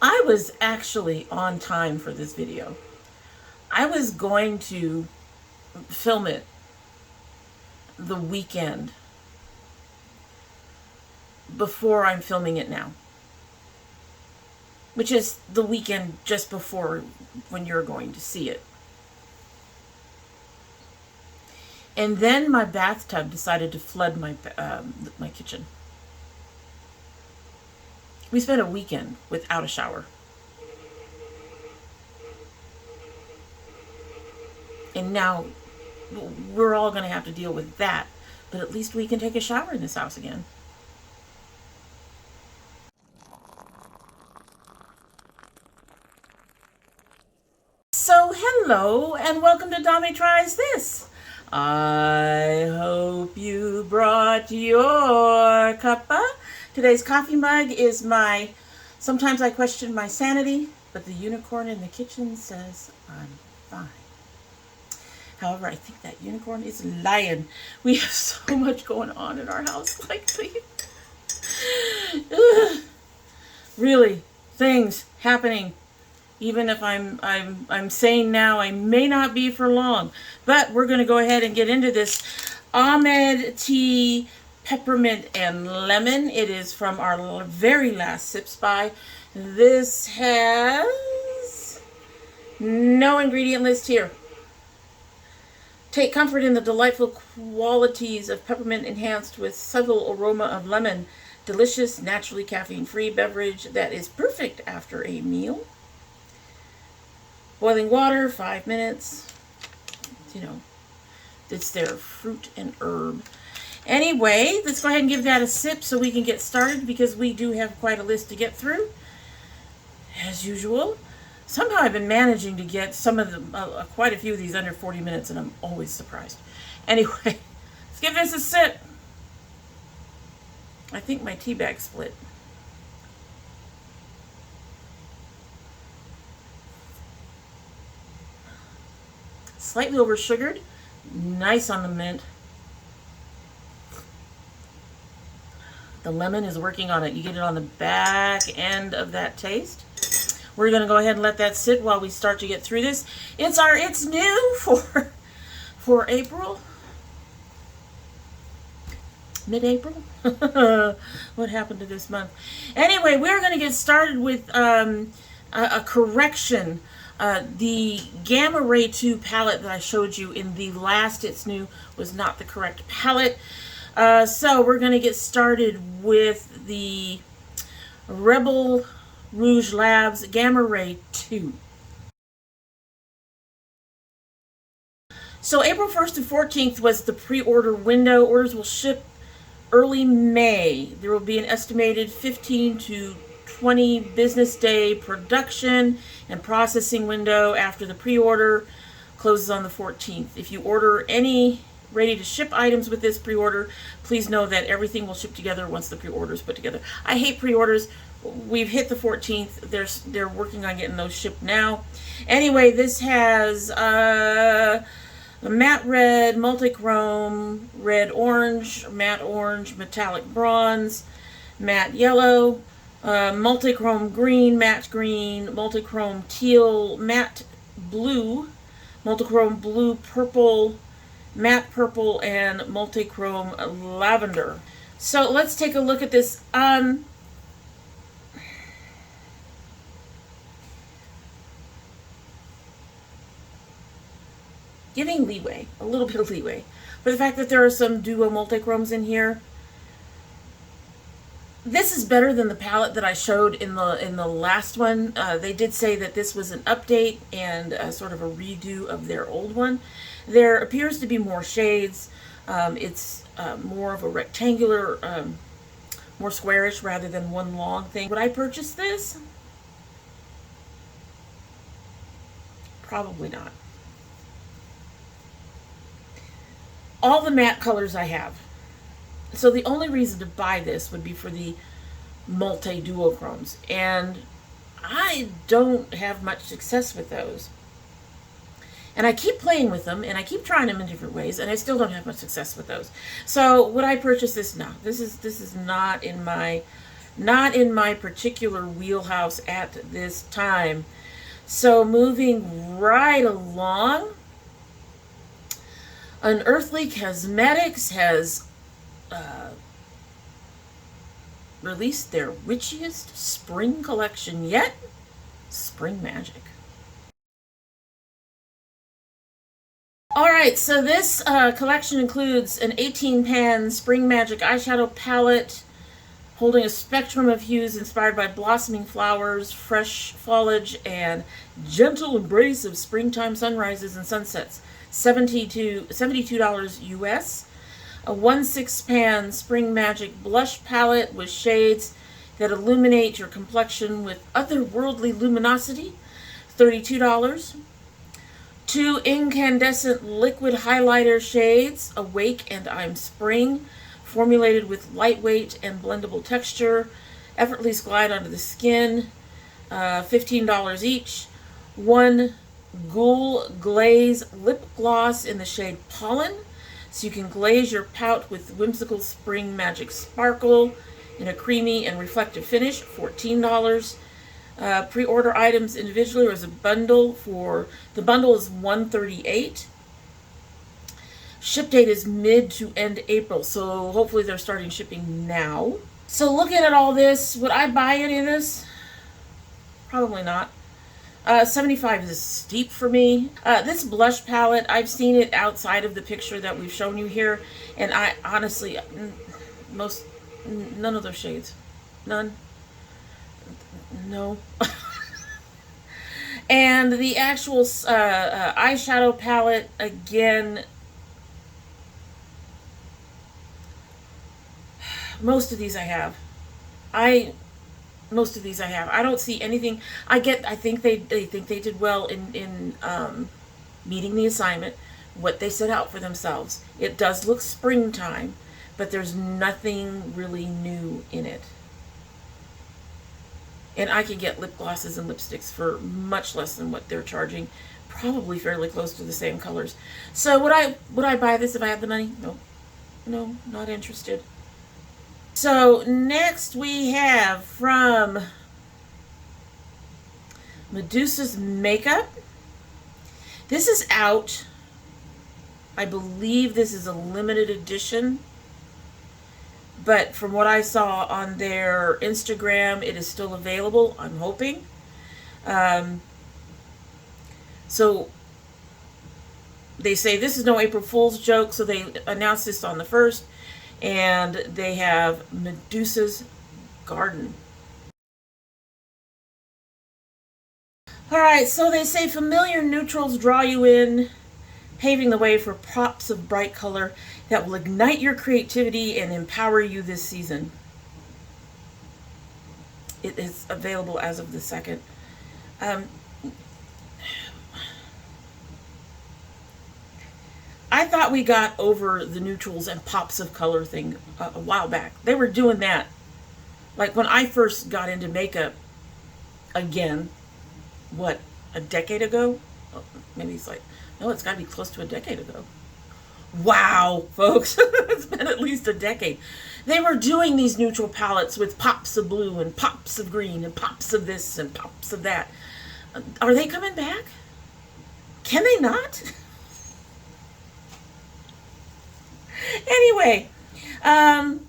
I was actually on time for this video. I was going to film it the weekend before I'm filming it now, which is the weekend just before when you're going to see it. And then my bathtub decided to flood my kitchen. We spent a weekend without a shower. And now we're all going to have to deal with that. But at least we can take a shower in this house again. So hello and welcome to domytriesthis. I hope you brought your cuppa. Today's coffee mug is my, sometimes I question my sanity, but the unicorn in the kitchen says I'm fine. However, I think that unicorn is lying. We have so much going on in our house lately. Really, things happening. Even if I'm saying now I may not be for long, but we're going to go ahead and get into this Ahmad tea, peppermint and lemon. It is from our very last Sip Spy. This has no ingredient list here. Take comfort in the delightful qualities of peppermint enhanced with subtle aroma of lemon. Delicious, naturally caffeine-free beverage that is perfect after a meal. Boiling water, 5 minutes. You know, it's their fruit and herb. Anyway, let's go ahead and give that a sip so we can get started because we do have quite a list to get through. As usual. Somehow I've been managing to get some of them, quite a few of these under 40 minutes, and I'm always surprised. Anyway, let's give this a sip. I think my tea bag split. Slightly over sugared, nice on the mint. The lemon is working on it. You get it on the back end of that taste. We're going to go ahead and let that sit while we start to get through this. It's new for April. Mid-April? What happened to this month? Anyway, we're going to get started with a correction. The Gamma Ray 2 palette that I showed you in the last It's New was not the correct palette. So we're going to get started with the Rebel Rouge Labs Gamma Ray 2. So April 1st to 14th was the pre-order window. Orders will ship early May. There will be an estimated 15 to 20 business day production and processing window after the pre-order closes on the 14th. If you order any ready to ship items with this pre-order, please know that everything will ship together once the pre-order is put together. I hate pre-orders. We've hit the 14th. They're working on getting those shipped now. Anyway, this has a matte red, multi-chrome, red orange, matte orange, metallic bronze, matte yellow, multi-chrome green, multi-chrome teal, matte blue, multi-chrome blue, purple, matte purple, and multi-chrome lavender. So let's take a look at this. Giving leeway, a little bit of leeway, for the fact that there are some duo multi-chromes in here. This is better than the palette that I showed in the last one. They did say that this was an update and sort of a redo of their old one. There appears to be more shades. It's more of a rectangular, more squarish rather than one long thing. Would I purchase this? Probably not. All the matte colors I have. So the only reason to buy this would be for the multi-duochromes. And I don't have much success with those. And I keep playing with them, and I keep trying them in different ways, and I still don't have much success with those. So would I purchase this? No. This is not in my not in my particular wheelhouse at this time. So moving right along, Unearthly Cosmetics has released their witchiest spring collection yet, Spring Magic. Alright, so this collection includes an 18-pan Spring Magic eyeshadow palette holding a spectrum of hues inspired by blossoming flowers, fresh foliage, and gentle embrace of springtime sunrises and sunsets. $72 US. A 1/6-pan Spring Magic blush palette with shades that illuminate your complexion with otherworldly luminosity. $32. 2 incandescent liquid highlighter shades, Awake and I'm Spring, formulated with lightweight and blendable texture, effortlessly glide onto the skin, $15 each. 1 Ghoul Glaze lip gloss in the shade Pollen, so you can glaze your pout with whimsical Spring Magic sparkle in a creamy and reflective finish, $14. Pre-order items individually or as a bundle the bundle is $138. Ship date is mid to end April, so hopefully they're starting shipping now. So looking at all this, would I buy any of this? Probably not. 75 is steep for me. This blush palette, I've seen it outside of the picture that we've shown you here, and I honestly, none of those shades. None. No. And the actual eyeshadow palette, again, most of these I have. I don't see anything. I think they think they did well in meeting the assignment, what they set out for themselves. It does look springtime, but there's nothing really new in it. And I can get lip glosses and lipsticks for much less than what they're charging, probably fairly close to the same colors. So would I buy this if I had the money? No, not interested. So next we have from Medusa's Maekup. This is out. I believe this is a limited edition. But from what I saw on their Instagram, it is still available, I'm hoping. So they say this is no April Fool's joke, so they announced this on the 1st. And they have Medusa's Garden. Alright, so they say familiar neutrals draw you in, paving the way for pops of bright color that will ignite your creativity and empower you this season. It is available as of the 2nd. I thought we got over the neutrals and pops of color thing a while back. They were doing that. Like when I first got into makeup again, what, a decade ago? Oh, maybe it's like, no, it's got to be close to a decade ago. Wow, folks, it's been at least a decade. They were doing these neutral palettes with pops of blue and pops of green and pops of this and pops of that. Are they coming back? Can they not? Anyway, on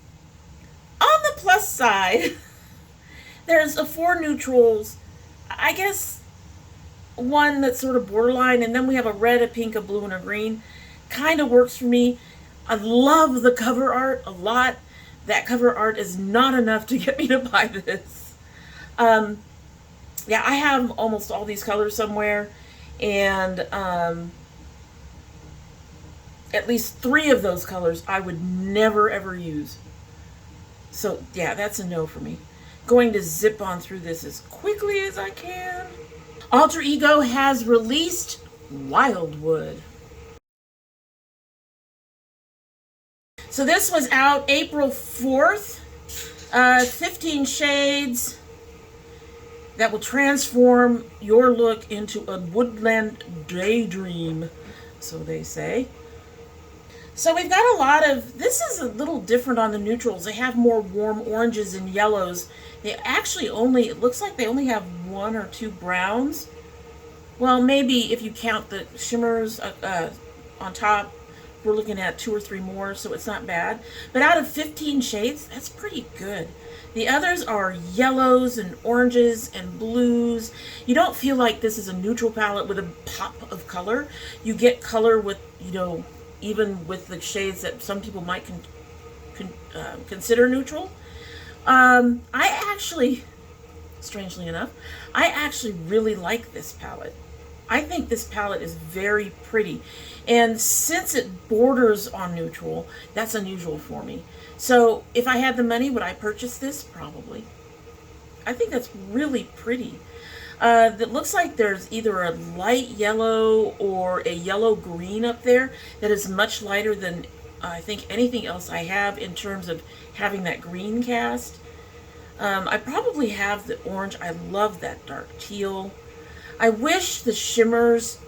the plus side, there's 4 neutrals. I guess one that's sort of borderline, and then we have a red, a pink, a blue, and a green. Kind of works for me. I love the cover art a lot. That cover art is not enough to get me to buy this. Yeah, I have almost all these colors somewhere, and at least 3 of those colors I would never ever use. So yeah, that's a no for me. Going to zip on through this as quickly as I can. Alter Ego has released Wildwood. So this was out April 4th. 15 shades that will transform your look into a woodland daydream, so they say. So we've got a lot of, this is a little different on the neutrals. They have more warm oranges and yellows. They actually only, it looks like they only have 1 or 2 browns. Well, maybe if you count the shimmers on top, we're looking at 2 or 3 more, so it's not bad. But out of 15 shades, that's pretty good. The others are yellows and oranges and blues. You don't feel like this is a neutral palette with a pop of color. You get color with, you know, even with the shades that some people might consider neutral. I actually, strangely enough, I actually really like this palette. I think this palette is very pretty. And since it borders on neutral, that's unusual for me. So if I had the money, would I purchase this? Probably. I think that's really pretty. That looks like there's either a light yellow or a yellow green up there that is much lighter than I think anything else I have in terms of having that green cast. I probably have the orange. I love that dark teal. I wish the shimmers,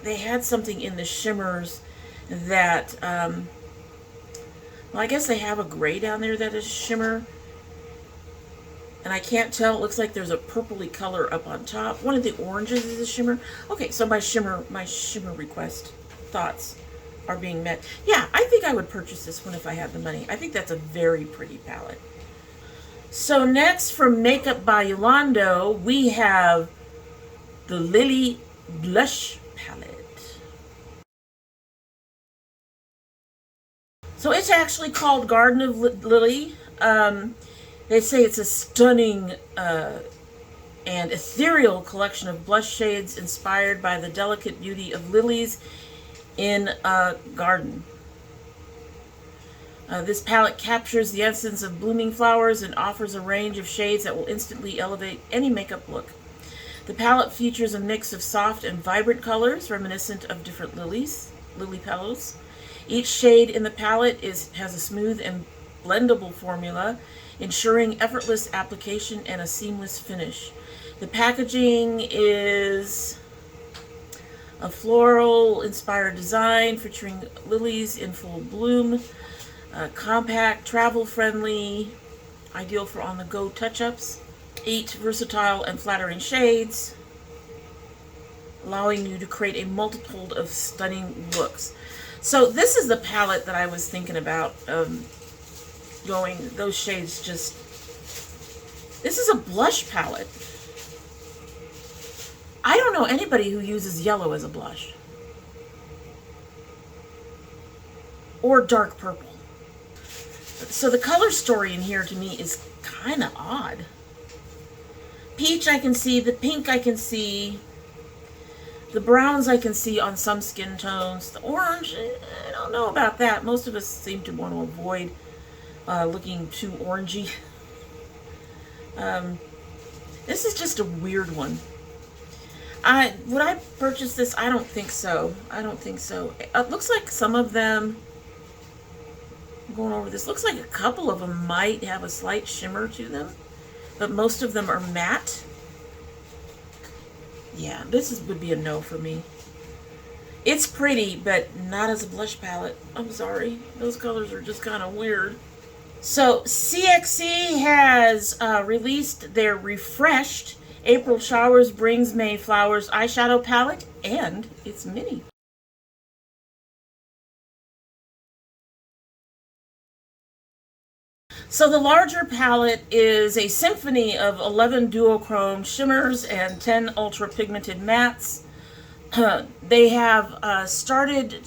they had something in the shimmers that, well, I guess they have a gray down there that is shimmer. And I can't tell, it looks like there's a purpley color up on top. One of the oranges is a shimmer. Okay, so my shimmer request thoughts are being met. Yeah, I think I would purchase this one if I had the money. I think that's a very pretty palette. So next from Maekup by Yolando, we have the Lily Blush Palette. So it's actually called Garden of Lily. They say it's a stunning and ethereal collection of blush shades inspired by the delicate beauty of lilies in a garden. This palette captures the essence of blooming flowers and offers a range of shades that will instantly elevate any makeup look. The palette features a mix of soft and vibrant colors reminiscent of different lily petals. Each shade in the palette has a smooth and blendable formula, ensuring effortless application and a seamless finish. The packaging is a floral-inspired design featuring lilies in full bloom, compact, travel-friendly, ideal for on-the-go touch-ups. 8 versatile and flattering shades, allowing you to create a multitude of stunning looks. So this is the palette that I was thinking about going, those shades just, this is a blush palette. I don't know anybody who uses yellow as a blush. Or dark purple. So the color story in here to me is kind of odd. Peach I can see, the pink I can see, the browns I can see on some skin tones. The orange, I don't know about that. Most of us seem to want to avoid looking too orangey. This is just a weird one. Would I purchase this? I don't think so. I don't think so. It looks like some of them, I'm going over this, looks like a couple of them might have a slight shimmer to them, but most of them are matte. Yeah, this would be a no for me. It's pretty, but not as a blush palette. I'm sorry. Those colors are just kind of weird. So CXC has released their refreshed April Showers Brings May Flowers eyeshadow palette, and it's mini. So the larger palette is a symphony of 11 duochrome shimmers and 10 ultra pigmented mattes. They have started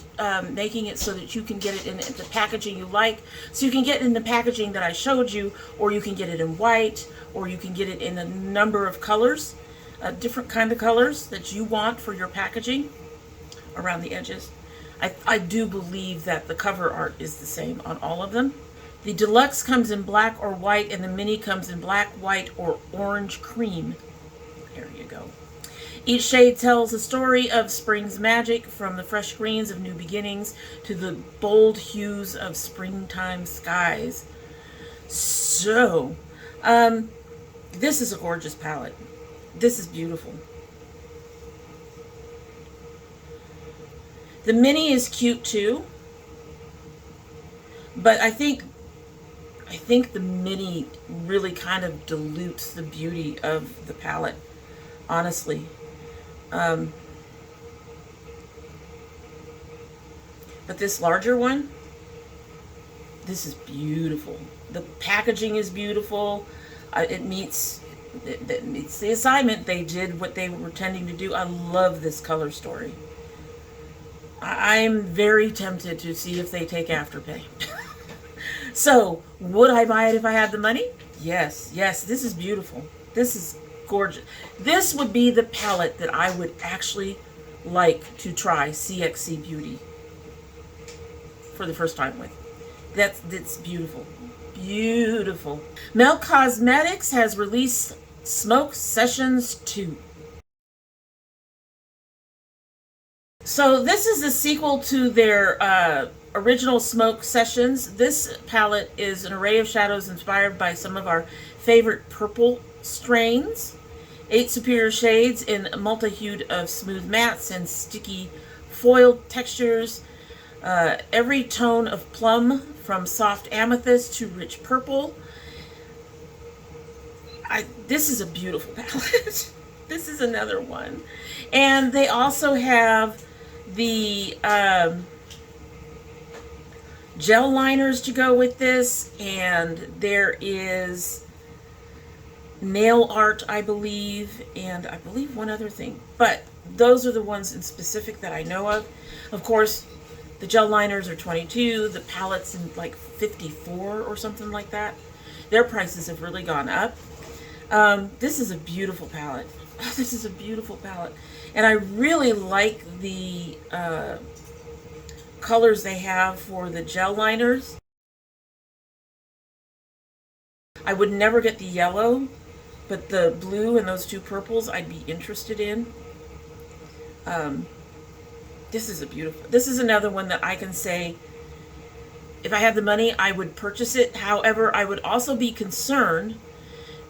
making it so that you can get it in the packaging you like. So you can get it in the packaging that I showed you, or you can get it in white, or you can get it in a number of colors, different kind of colors that you want for your packaging around the edges. I do believe that the cover art is the same on all of them. The deluxe comes in black or white, and the mini comes in black, white, or orange cream. There you go. Each shade tells a story of spring's magic, from the fresh greens of new beginnings to the bold hues of springtime skies. So, this is a gorgeous palette. This is beautiful. The mini is cute too. But I think the mini really kind of dilutes the beauty of the palette, honestly. Um, but this larger one, this is beautiful. The packaging is beautiful. It meets the assignment. They did what they were intending to do. I love this color story. I'm very tempted to see if they take Afterpay. So, would I buy it if I had the money? Yes, yes, this is beautiful. This is gorgeous. This would be the palette that I would actually like to try CXC Beauty for the first time with. That's beautiful. Beautiful. Melt Cosmetics has released Smoke Sessions 2. So this is the sequel to their original Smoke Sessions. This palette is an array of shadows inspired by some of our favorite purple strains. 8 superior shades in multi-hued of smooth mattes and sticky foiled textures. Every tone of plum, from soft amethyst to rich purple. This is a beautiful palette. This is another one. And they also have the gel liners to go with this, and there is nail art, I believe, and I believe one other thing. But those are the ones in specific that I know of. Of course, the gel liners are $22, the palettes in like $54 or something like that. Their prices have really gone up. This is a beautiful palette. This is a beautiful palette. And I really like the colors they have for the gel liners. I would never get the yellow, but the blue and those 2 purples I'd be interested in. This is a beautiful, this is another one that I can say, if I had the money, I would purchase it. However, I would also be concerned,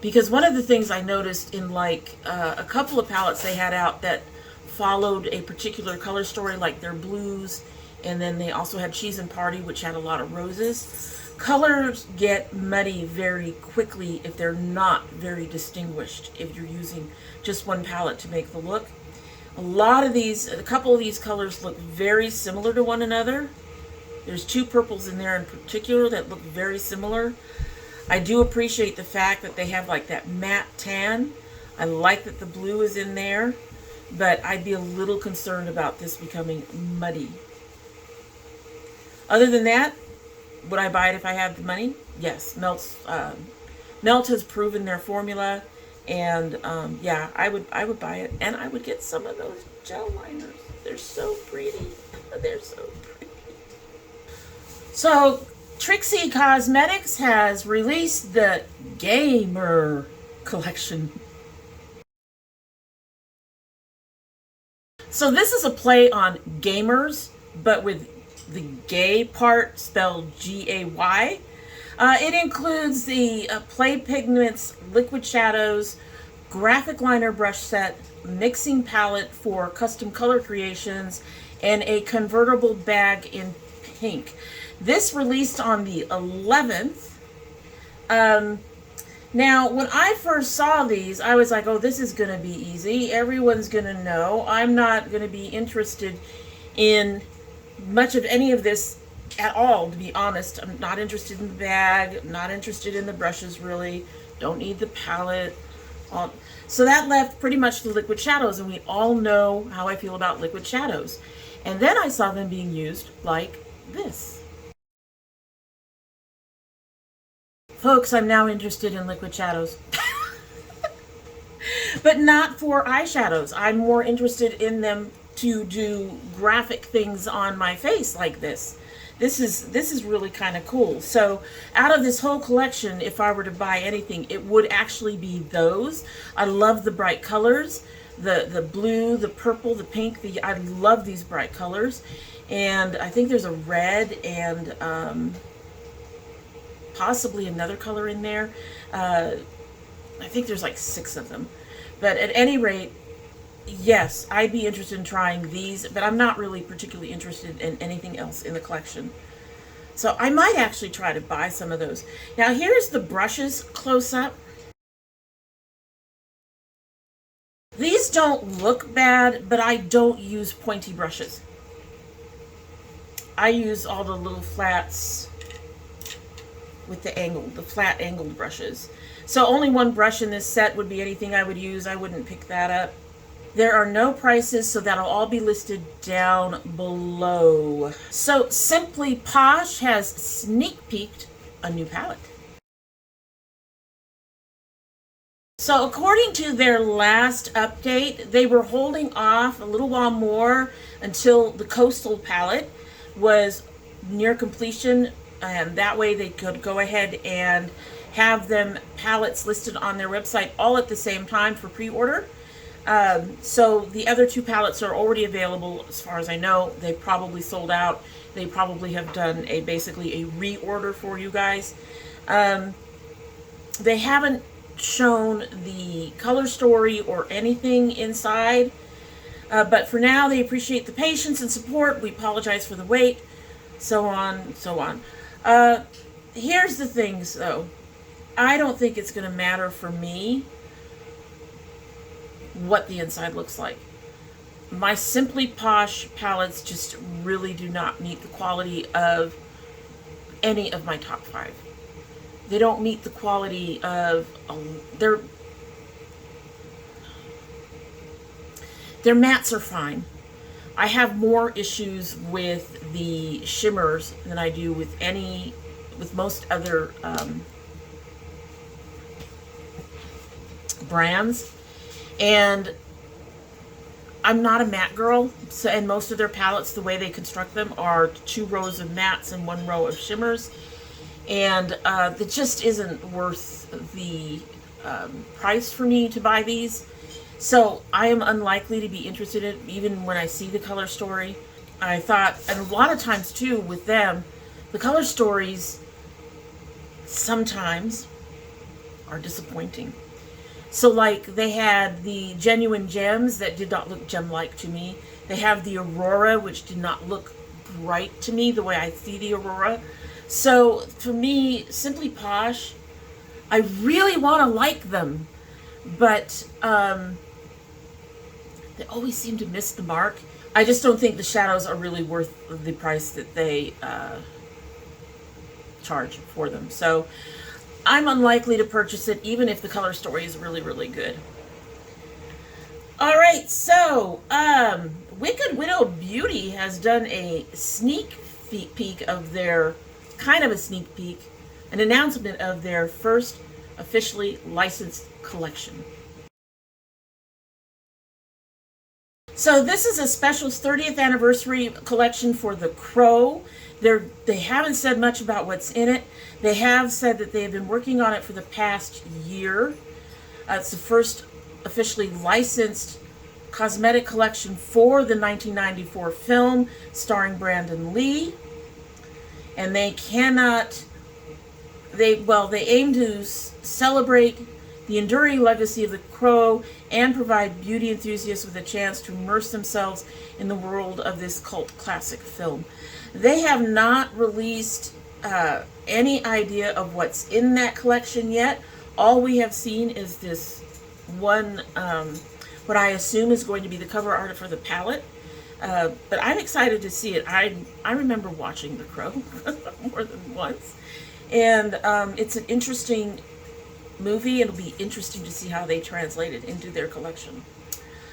because one of the things I noticed in like a couple of palettes they had out that followed a particular color story, like their blues, and then they also had Cheese and Party, which had a lot of roses. Colors get muddy very quickly if they're not very distinguished, if you're using just one palette to make the look. A couple of these colors look very similar to one another. There's 2 purples in there in particular that look very similar. I do appreciate the fact that they have like that matte tan. I like that the blue is in there, but I'd be a little concerned about this becoming muddy. Other than that, would I buy it if I had the money? Yes. Melt has proven their formula, and yeah, I would buy it, and I would get some of those gel liners. They're so pretty. They're so pretty. So Trixie Cosmetics has released the Gamer collection. So this is a play on gamers, but with the gay part spelled G-A-Y. It includes the Play Pigments Liquid Shadows, graphic liner brush set, mixing palette for custom color creations, and a convertible bag in pink. This released on the 11th. Now, when I first saw these, I was like, oh, this is going to be easy. Everyone's going to know. I'm not going to be interested in much of any of this at all, to be honest. I'm not interested in the bag. I'm not interested in the brushes, really. Don't need the palette. So that left pretty much the liquid shadows, and we all know how I feel about liquid shadows. And then I saw them being used like this. Folks, I'm now interested in liquid shadows. But not for eyeshadows. I'm more interested in them to do graphic things on my face like this. This is really kind of cool. So out of this whole collection, if I were to buy anything, it would actually be those. I love the bright colors, the blue, the purple, the pink. I love these bright colors. And I think there's a red and possibly another color in there. I think there's like 6 of them. But at any rate, yes, I'd be interested in trying these, but I'm not really particularly interested in anything else in the collection. So I might actually try to buy some of those. Now here's the brushes close up. These don't look bad, but I don't use pointy brushes. I use all the little flats with the flat angled brushes. So only one brush in this set would be anything I would use. I wouldn't pick that up. There are no prices, so that'll all be listed down below. So Simply Posh has sneak peeked a new palette. So according to their last update, they were holding off a little while more until the Coastal palette was near completion, and that way they could go ahead and have them palettes listed on their website all at the same time for pre-order. So the other two palettes are already available as far as I know. They probably sold out. They probably have done basically a reorder for you guys. They haven't shown the color story or anything inside, but for now they appreciate the patience and support. We apologize for the wait, so on, so on. Here's the things though. I don't think it's going to matter for me what the inside looks like. My Simply Posh palettes just really do not meet the quality of any of my top 5. They don't meet the quality of their mattes are fine. I have more issues with the shimmers than I do with most other brands. And I'm not a matte girl, so, and most of their palettes, the way they construct them, are 2 rows of mattes and 1 row of shimmers. And it just isn't worth the price for me to buy these. So I am unlikely to be interested in it, even when I see the color story. I thought, and a lot of times too with them, the color stories sometimes are disappointing. So like they had the Genuine Gems that did not look gem-like to me. They have the Aurora, which did not look bright to me the way I see the Aurora. So for me, Simply Posh, I really want to like them, but they always seem to miss the mark. I just don't think the shadows are really worth the price that they charge for them. So I'm unlikely to purchase it, even if the color story is really, really good. All right, so Wicked Widow Beauty has done a sneak peek of their, kind of a sneak peek, an announcement of their first officially licensed collection. So this is a special 30th anniversary collection for The Crow. They haven't said much about what's in it. They have said that they have been working on it for the past year. It's the first officially licensed cosmetic collection for the 1994 film starring Brandon Lee. And they aim to celebrate the enduring legacy of The Crow and provide beauty enthusiasts with a chance to immerse themselves in the world of this cult classic film. They have not released any idea of what's in that collection yet. All we have seen is this one, what I assume is going to be the cover art for the palette. But I'm excited to see it. I remember watching The Crow more than once. And it's an interesting movie. It'll be interesting to see how they translate it into their collection.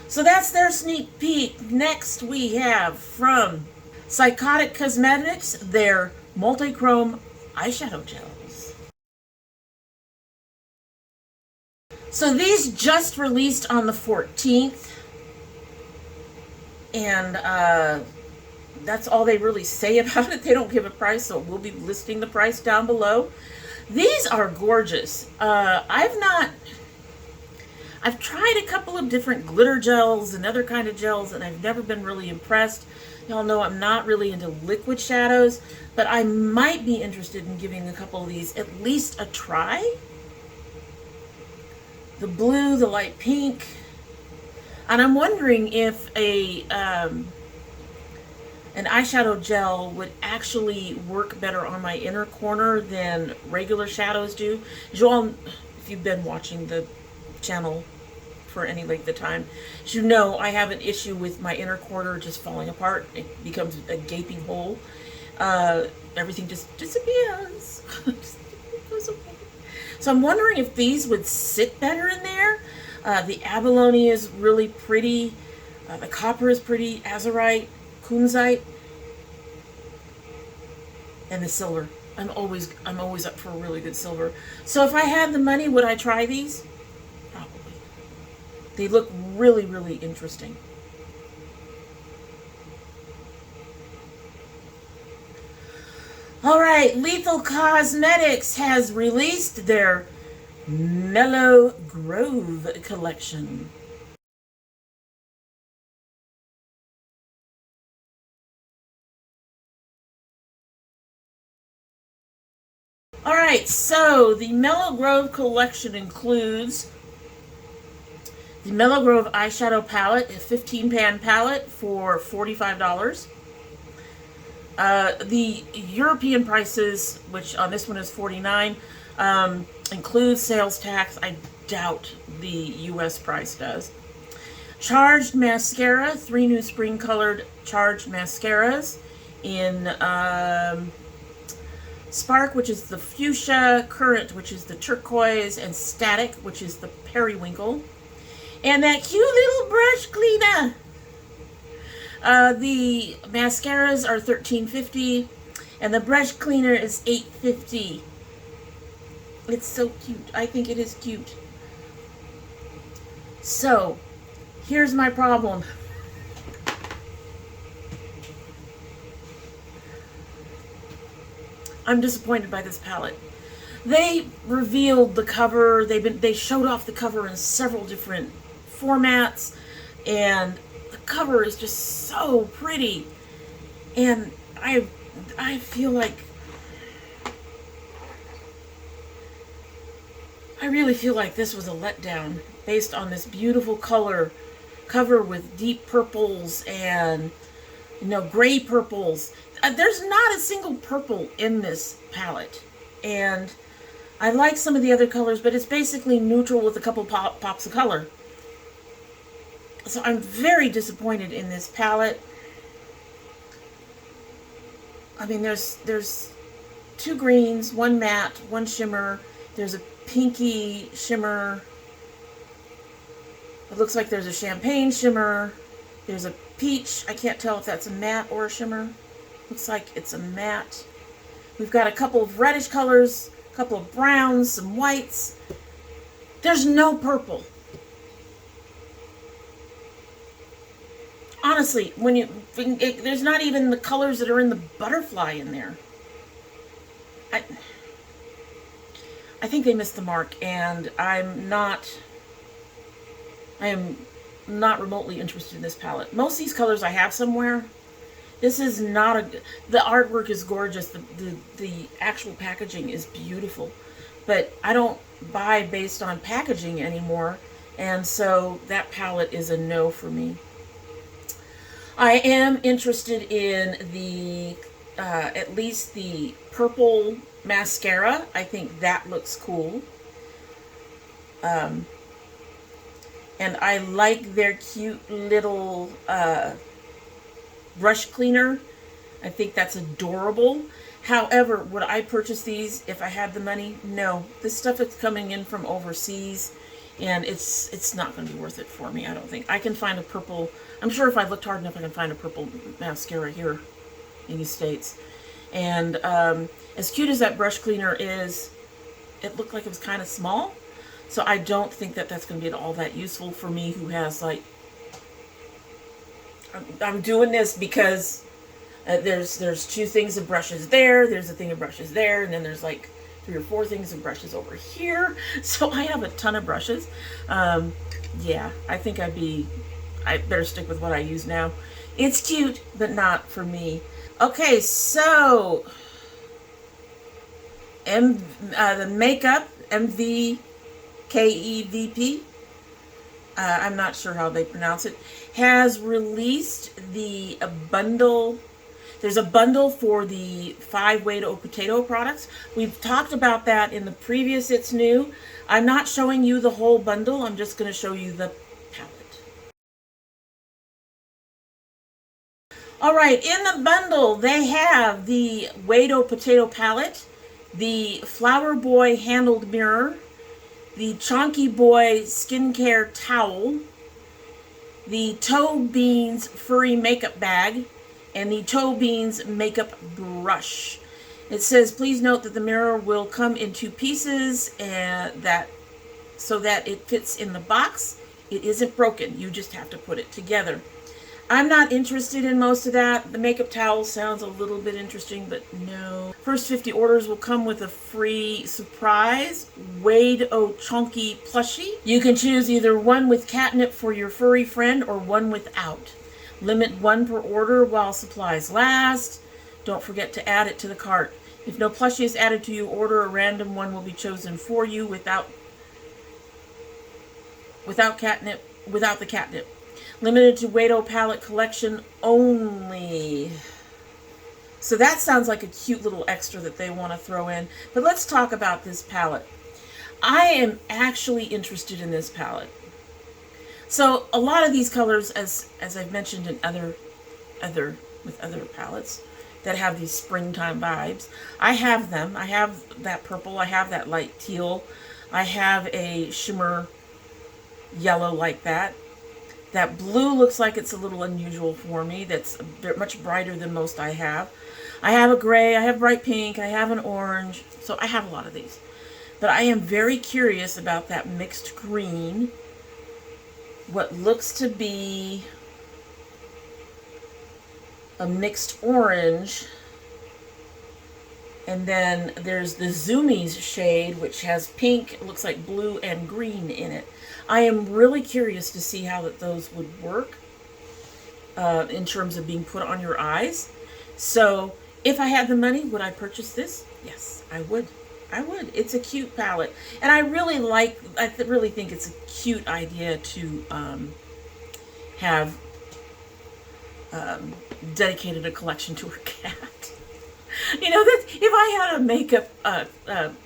So that's their sneak peek. Next we have from Psychotic Cosmetics, their multi-chrome eyeshadow gels. So these just released on the 14th. And that's all they really say about it. They don't give a price, so we'll be listing the price down below. These are gorgeous. I've tried a couple of different glitter gels and other kind of gels, and I've never been really impressed. Y'all know I'm not really into liquid shadows, but I might be interested in giving a couple of these at least a try. The blue, the light pink, and I'm wondering if an an eyeshadow gel would actually work better on my inner corner than regular shadows do. As you all, if you've been watching the channel for any length of time, as you know, I have an issue with my inner corner just falling apart. It becomes a gaping hole. Everything just disappears. It goes away. So I'm wondering if these would sit better in there. The abalone is really pretty. The copper is pretty. Azurite, kunzite, and the silver. I'm always up for a really good silver. So if I had the money, would I try these? Probably. They look really, really interesting. All right, Lethal Cosmetics has released their Mellow Grove collection. All right, so the Mellow Grove collection includes the Mellow Grove eyeshadow palette, a 15-pan palette for $45. The European prices, which on this one is $49, includes sales tax. I doubt the US price does. Charged mascara, 3 new spring colored charged mascaras in Spark, which is the fuchsia, Current, which is the turquoise, and Static, which is the periwinkle. And that cute little brush cleaner. The mascaras are $13.50, and the brush cleaner is $8.50. It's so cute. I think it is cute. So, here's my problem. I'm disappointed by this palette. They revealed the cover. They showed off the cover in several different formats, and the cover is just so pretty. And I feel like I really feel like this was a letdown based on this beautiful cover with deep purples and gray purples. There's not a single purple in this palette, and I like some of the other colors, but it's basically neutral with a couple pops of color. So I'm very disappointed in this palette. I mean, there's 2 greens, 1 matte, 1 shimmer. There's a pinky shimmer. It looks like there's a champagne shimmer. There's a peach. I can't tell if that's a matte or a shimmer. Looks like it's a matte. We've got a couple of reddish colors, a couple of browns, some whites. There's no purple. Honestly, there's not even the colors that are in the butterfly in there. I think they missed the mark, and I am not remotely interested in this palette. Most of these colors I have somewhere. This is not the artwork is gorgeous. The actual packaging is beautiful, but I don't buy based on packaging anymore, and so that palette is a no for me. I am interested in the at least the purple mascara. I think that looks cool. And I like their cute little brush cleaner. I think that's adorable. However, would I purchase these if I had the money? No. This stuff is coming in from overseas, and it's not going to be worth it for me, I don't think. I can find a purple. I'm sure if I looked hard enough, I can find a purple mascara here in the States. And as cute as that brush cleaner is, it looked like it was kind of small. So I don't think that that's going to be all that useful for me, who has like, I'm doing this because there's 2 things of brushes there, there's a thing of brushes there, and then there's like 3 or 4 things of brushes over here. So I have a ton of brushes. Yeah, I think I better stick with what I use now. It's cute, but not for me. Okay, so the Maekup MVKEVP, I'm not sure how they pronounce it, has released the bundle There's a bundle for the 5 Maekup potato products. We've talked about that in the previous It's New. I'm not showing you the whole bundle. I'm just going to show you the palette. All right, in the bundle, they have the Maekup potato palette, the Flower Boy handled mirror, the Chonky Boy skincare towel, the Toe Beans furry makeup bag, and the Toe Beans makeup brush. It says, please note that the mirror will come in 2 pieces and so that it fits in the box. It isn't broken. You just have to put it together. I'm not interested in most of that. The makeup towel sounds a little bit interesting, but no. First 50 orders will come with a free surprise Maekup Chunky plushie. You can choose either one with catnip for your furry friend or one without. Limit 1 per order while supplies last. Don't forget to add it to the cart. If no plushie is added to your order, a random one will be chosen for you without the catnip. Limited to Maekup palette collection only. So that sounds like a cute little extra that they want to throw in. But let's talk about this palette. I am actually interested in this palette. So a lot of these colors, as I've mentioned in other palettes that have these springtime vibes, I have them. I have that purple. I have that light teal. I have a shimmer yellow like that. That blue looks like it's a little unusual for me. That's much brighter than most I have. I have a gray, I have bright pink, I have an orange. So I have a lot of these. But I am very curious about that mixed green. What looks to be a mixed orange. And then there's the Zoomies shade, which has pink, it looks like blue and green in it. I am really curious to see how those would work in terms of being put on your eyes. So if I had the money, would I purchase this? Yes, I would. I would. It's a cute palette. And I really really think it's a cute idea to have dedicated a collection to her cat. You know, that if I had a makeup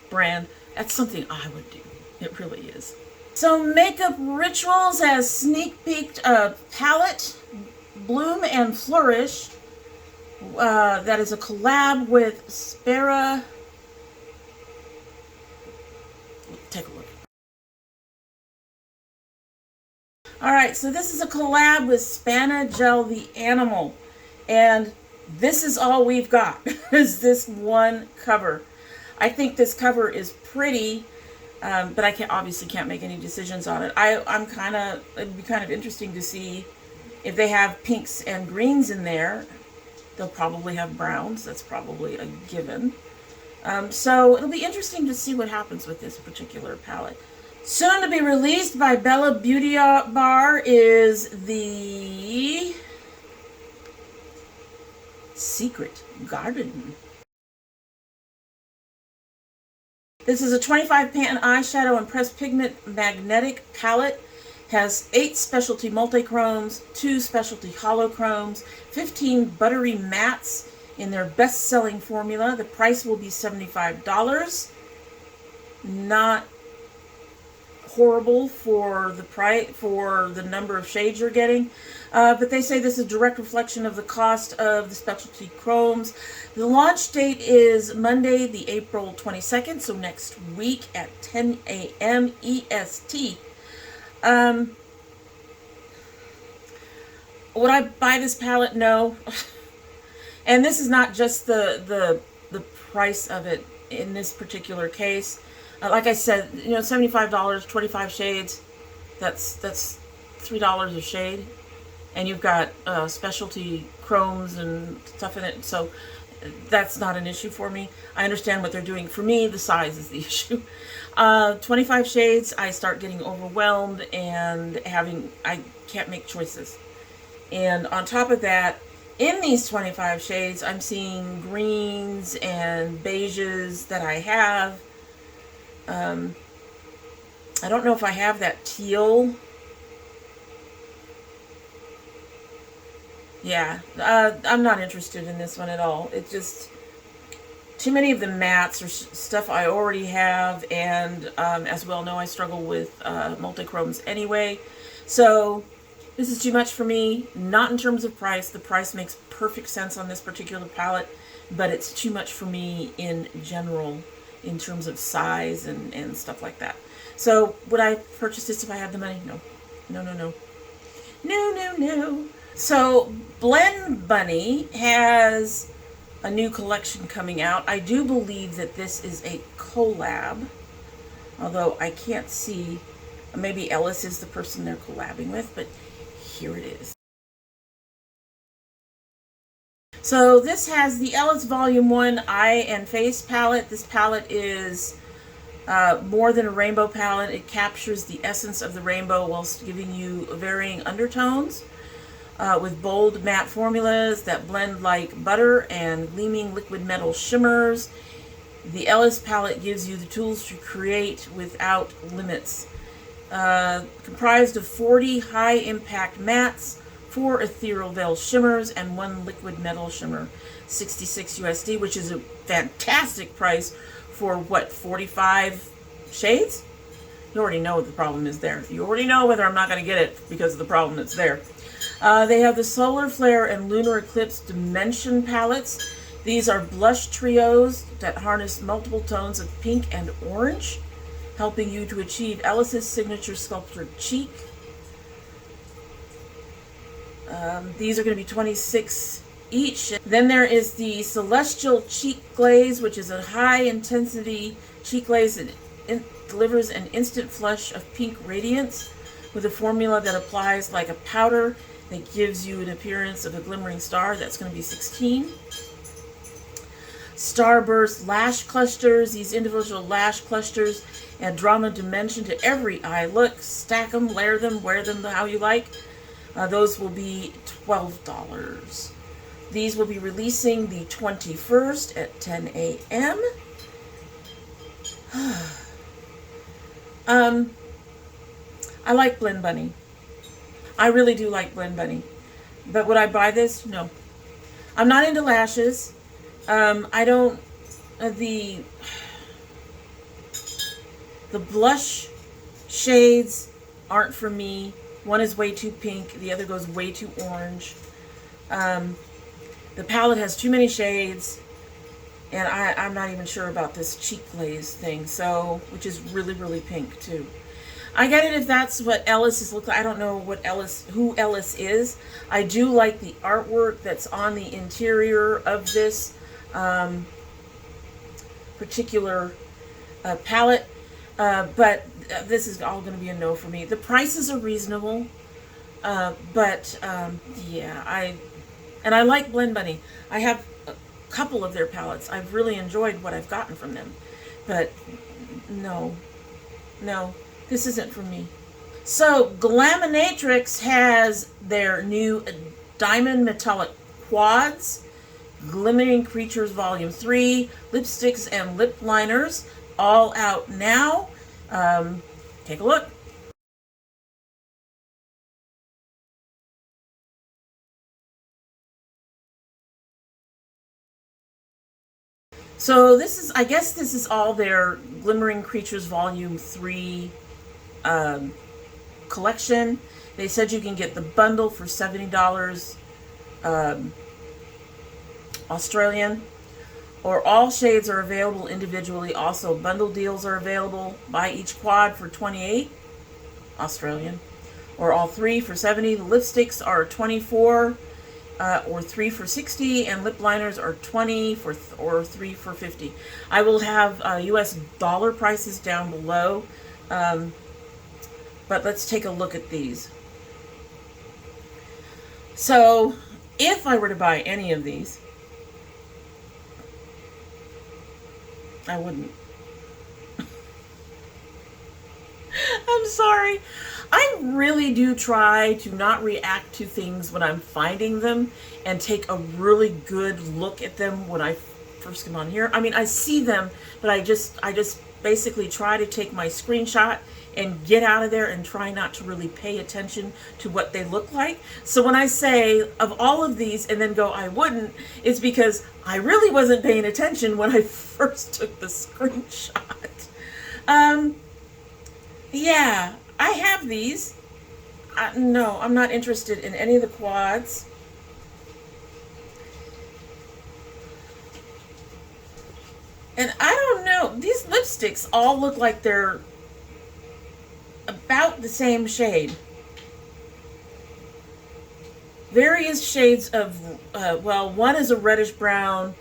brand, that's something I would do. It really is. So Maekup Rituals has sneak peeked a palette, Bloom and Flourish, that is a collab with Spara. Take a look. Alright, so this is a collab with Spanageltheanimal, and this is all we've got, is this one cover. I think this cover is pretty, but I obviously can't make any decisions on it. It'd be kind of interesting to see if they have pinks and greens in there. They'll probably have browns. That's probably a given. So it'll be interesting to see what happens with this particular palette. Soon to be released by Bellabeautebar is the Secret Garden. This is a 25 pan eyeshadow and pressed pigment magnetic palette. Has 8 specialty multi-chromes, 2 specialty holochromes, 15 buttery mattes in their best-selling formula. The price will be $75. Not horrible for the price, for the number of shades you're getting, but they say this is a direct reflection of the cost of the specialty chromes. The launch date is Monday, the April 22nd, so next week at 10 a.m. EST. Would I buy this palette? No. And this is not just the price of it in this particular case. Like I said, you know, $75, 25 shades. That's $3 a shade, and you've got specialty chromes and stuff in it. So that's not an issue for me. I understand what they're doing. For me, the size is the issue. 25 shades, I start getting overwhelmed and I can't make choices. And on top of that, in these 25 shades, I'm seeing greens and beiges that I have. I don't know if I have that teal. Yeah, I'm not interested in this one at all. It just, too many of the mattes are stuff I already have, and as well know, I struggle with multi-chromes anyway. So this is too much for me, not in terms of price. The price makes perfect sense on this particular palette, but it's too much for me in general in terms of size and stuff like that. So would I purchase this if I had the money? No. No, no, no. No, no, no. So Blend Bunny has a new collection coming out. I do believe that this is a collab, although I can't see. Maybe Ellis is the person they're collabing with, but here it is. So this has the Ellis Volume 1 Eye and Face palette. This palette is more than a rainbow palette. It captures the essence of the rainbow whilst giving you varying undertones with bold matte formulas that blend like butter and gleaming liquid metal shimmers. The Ellis palette gives you the tools to create without limits. Comprised of 40 high-impact mattes, 4 ethereal veil shimmers, and 1 liquid metal shimmer. $66 USD, which is a fantastic price for, what, 45 shades? You already know what the problem is there. You already know whether I'm not going to get it because of the problem that's there. They have the Solar Flare and Lunar Eclipse Dimension palettes. These are blush trios that harness multiple tones of pink and orange, helping you to achieve Ellis's signature sculptured cheek. These are going to be $26 each. Then there is the Celestial Cheek Glaze, which is a high-intensity cheek glaze that delivers an instant flush of pink radiance with a formula that applies like a powder that gives you an appearance of a glimmering star. That's going to be $16. Starburst Lash Clusters. These individual lash clusters add drama dimension to every eye look. Stack them, layer them, wear them how you like. Those will be $12. These will be releasing the 21st at 10 a.m. I like Blend Bunny. I really do like Blend Bunny. But would I buy this? No. I'm not into lashes. I don't... the blush shades aren't for me. One is way too pink. The other goes way too orange. The palette has too many shades. And I'm not even sure about this cheek glaze thing. So, which is really, really pink too. I get it if that's what Ellis is looking like. I don't know who Ellis is. I do like the artwork that's on the interior of this particular palette. But this is all going to be a no for me. The prices are reasonable. Yeah, I like Blend Bunny. I have a couple of their palettes. I've really enjoyed what I've gotten from them. But no, this isn't for me. So Glaminatrix has their new Diamond Metallic Quads, Glimmering Creatures Volume 3, lipsticks and lip liners, all out now. Take a look. So this is, I guess this is all their Glimmering Creatures Volume 3 collection. They said you can get the bundle for $70 Australian, or all shades are available individually. Also, bundle deals are available. Buy each quad for $28 Australian, or all 3 for $70. The lipsticks are $24 or 3 for $60, and lip liners are $20 or 3 for $50. I will have US dollar prices down below, but let's take a look at these. So, if I were to buy any of these, I wouldn't. I'm sorry. I really do try to not react to things when I'm finding them and take a really good look at them when I first come on here. I mean, I see them, but I just basically try to take my screenshot and get out of there and try not to really pay attention to what they look like. So when I say of all of these and then go, I wouldn't, it's because I really wasn't paying attention when I first took the screenshot. Yeah, I have these. No, I'm not interested in any of the quads. And I don't know, these lipsticks all look like they're about the same shade. Various shades of, well, one is a reddish brown.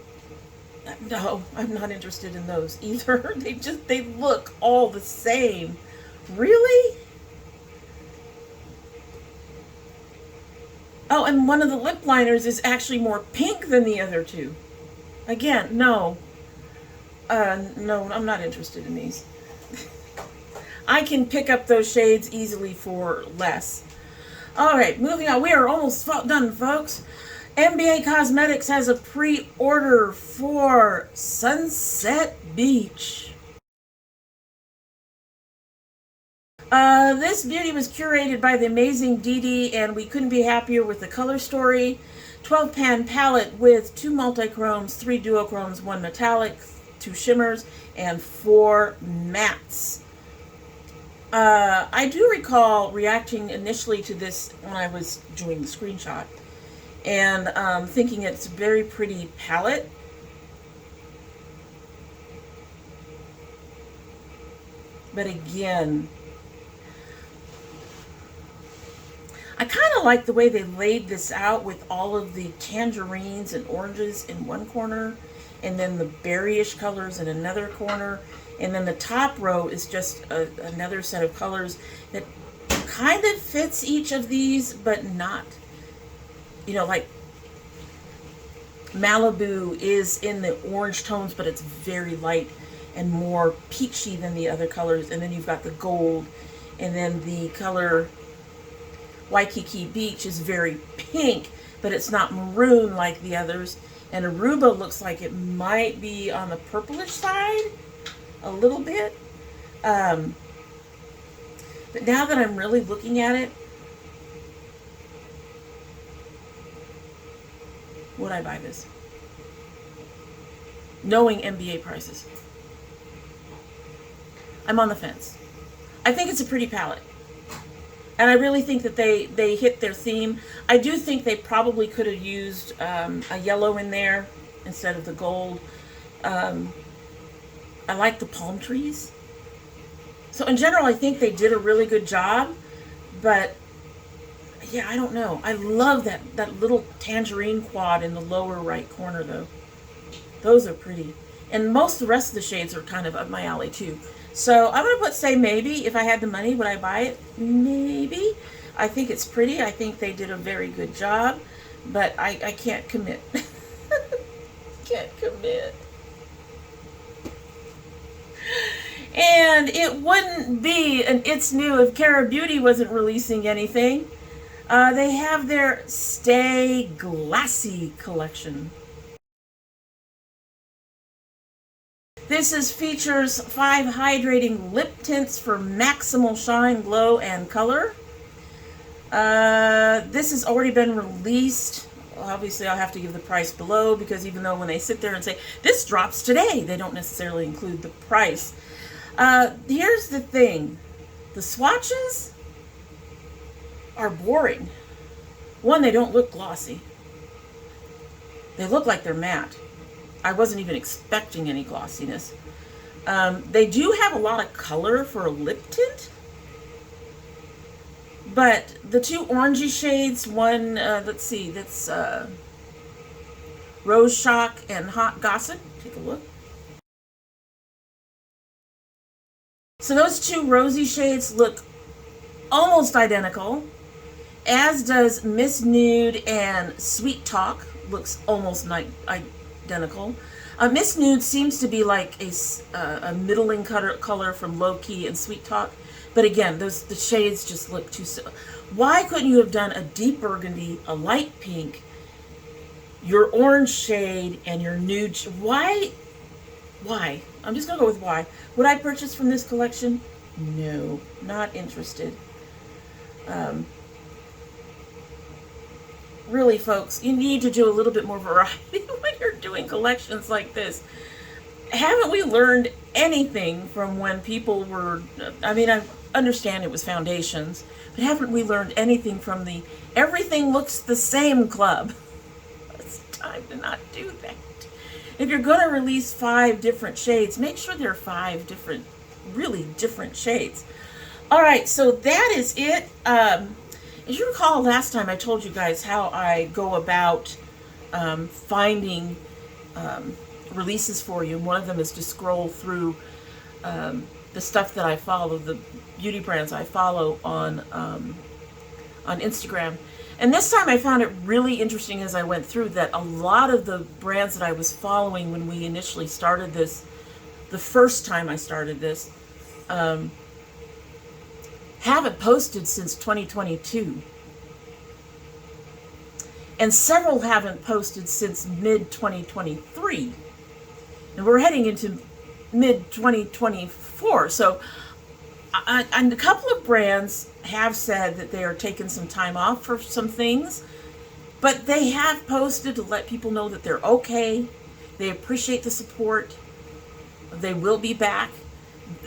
No, I'm not interested in those either. They look all the same. Really? Oh, and one of the lip liners is actually more pink than the other two. Again, no. No, I'm not interested in these. I can pick up those shades easily for less. All right, moving on. We are almost done, folks. NBA Cosmetics has a pre-order for Sunset Beach. This beauty was curated by the amazing Dee Dee, and we couldn't be happier with the color story. 12-pan palette with 2 multi-chromes, 3 duochromes, 1 metallic, 2 shimmers, and 4 mattes. I do recall reacting initially to this when I was doing the screenshot and thinking it's a very pretty palette. But again, I kind of like the way they laid this out with all of the tangerines and oranges in one corner, and then the berryish colors in another corner, and then the top row is just another set of colors that kind of fits each of these, but not, you know, like Malibu is in the orange tones, but it's very light and more peachy than the other colors. And then you've got the gold, and then the color Waikiki Beach is very pink, but it's not maroon like the others. And Aruba looks like it might be on the purplish side a little bit. But now that I'm really looking at it, would I buy this? Knowing NBA prices. I'm on the fence. I think it's a pretty palette. And I really think that they hit their theme. I do think they probably could have used a yellow in there instead of the gold. I like the palm trees. So in general, I think they did a really good job. But yeah, I don't know. I love that little tangerine quad in the lower right corner, though. Those are pretty. And most of the rest of the shades are kind of up my alley, too. So I'm going to say maybe. If I had the money, would I buy it? Maybe. I think it's pretty. I think they did a very good job. But I can't commit. Can't commit. And it wouldn't be an It's New if Cara Beauty wasn't releasing anything. They have their Stay Glassy collection. This features 5 hydrating lip tints for maximal shine, glow, and color. This has already been released. Obviously, I'll have to give the price below, because even though when they sit there and say, this drops today, they don't necessarily include the price. Here's the thing. The swatches are boring. One, they don't look glossy. They look like they're matte. I wasn't even expecting any glossiness. They do have a lot of color for a lip tint. But the 2 orangey shades, one, let's see, that's Rose Shock and Hot Gossip. Take a look. So those 2 rosy shades look almost identical, as does Miss Nude and Sweet Talk. Looks almost identical. Miss Nude seems to be like a middling color from Low Key and Sweet Talk. But again, the shades just look too... Why couldn't you have done a deep burgundy, a light pink, your orange shade, and your nude... Why? I'm just going to go with why. Would I purchase from this collection? No, not interested. Really, folks, you need to do a little bit more variety when you're doing collections like this. Haven't we learned anything from when people were, I mean, I understand it was foundations, but haven't we learned anything from the everything looks the same club? It's time to not do that. If you're going to release 5 different shades, make sure they're 5 different, really different shades. All right, so that is it. As you recall, last time I told you guys how I go about finding releases for you. One of them is to scroll through the stuff that I follow, the beauty brands I follow on Instagram. And this time I found it really interesting as I went through that a lot of the brands that I was following when we initially started this, the first time I started this, haven't posted since 2022. And several haven't posted since mid-2023. And we're heading into mid-2024. So and a couple of brands have said that they are taking some time off for some things. But they have posted to let people know that they're okay. They appreciate the support. They will be back.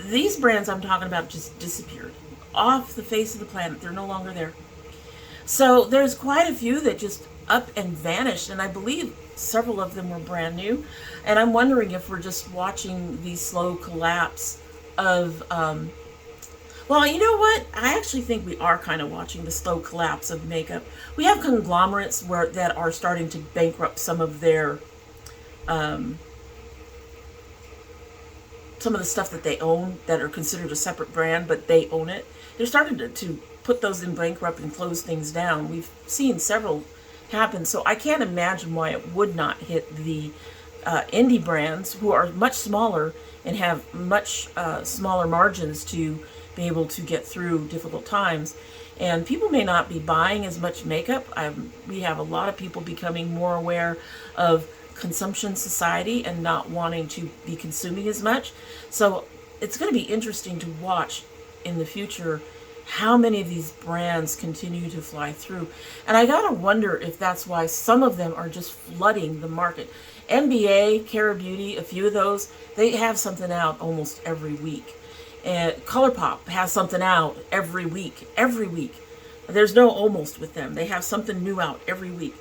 These brands I'm talking about just disappeared off the face of the planet. They're no longer there. So there's quite a few that just up and vanished, and I believe several of them were brand new. And I'm wondering if we're just watching the slow collapse of, well, you know what? I actually think we are kind of watching the slow collapse of Maekup. We have conglomerates that are starting to bankrupt some of their, some of the stuff that they own that are considered a separate brand, but they own it. They're starting to put those in bankrupt and close things down. We've seen several happen, so I can't imagine why it would not hit the indie brands who are much smaller and have much smaller margins to be able to get through difficult times. And people may not be buying as much makeup. We have a lot of people becoming more aware of consumption society and not wanting to be consuming as much. So it's going to be interesting to watch in the future how many of these brands continue to fly through. And I gotta wonder if that's why some of them are just flooding the market. NBA, Cara Beauty, a few of those, they have something out almost every week. And ColourPop has something out every week. Every week. There's no almost with them. They have something new out every week.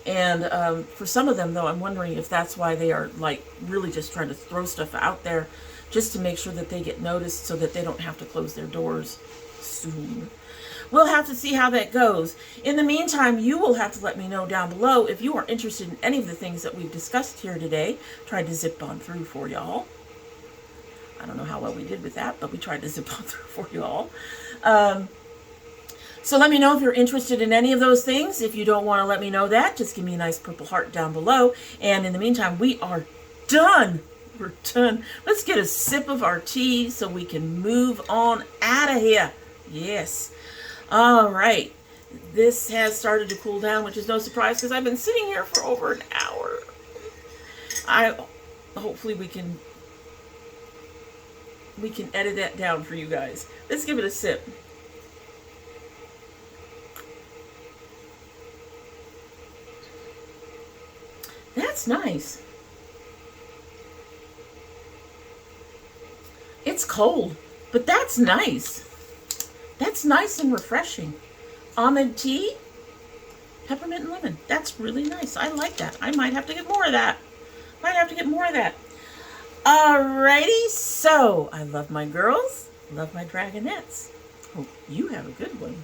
And for some of them, though, I'm wondering if that's why they are like really just trying to throw stuff out there just to make sure that they get noticed so that they don't have to close their doors soon. We'll have to see how that goes. In the meantime, you will have to let me know down below if you are interested in any of the things that we've discussed here today. Tried to zip on through for y'all. I don't know how well we did with that, but we tried to zip on through for y'all. So let me know if you're interested in any of those things. If you don't want to let me know that, just give me a nice purple heart down below. And in the meantime, we are done. We're done. Let's get a sip of our tea so we can move on out of here. Yes. All right. This has started to cool down, which is no surprise because I've been sitting here for over an hour. Hopefully we can edit that down for you guys. Let's give it a sip. That's nice. It's cold, but that's nice. That's nice and refreshing. Almond tea, peppermint and lemon. That's really nice. I like that. I might have to get more of that. Alrighty, so I love my girls, love my dragonettes. Hope you have a good one.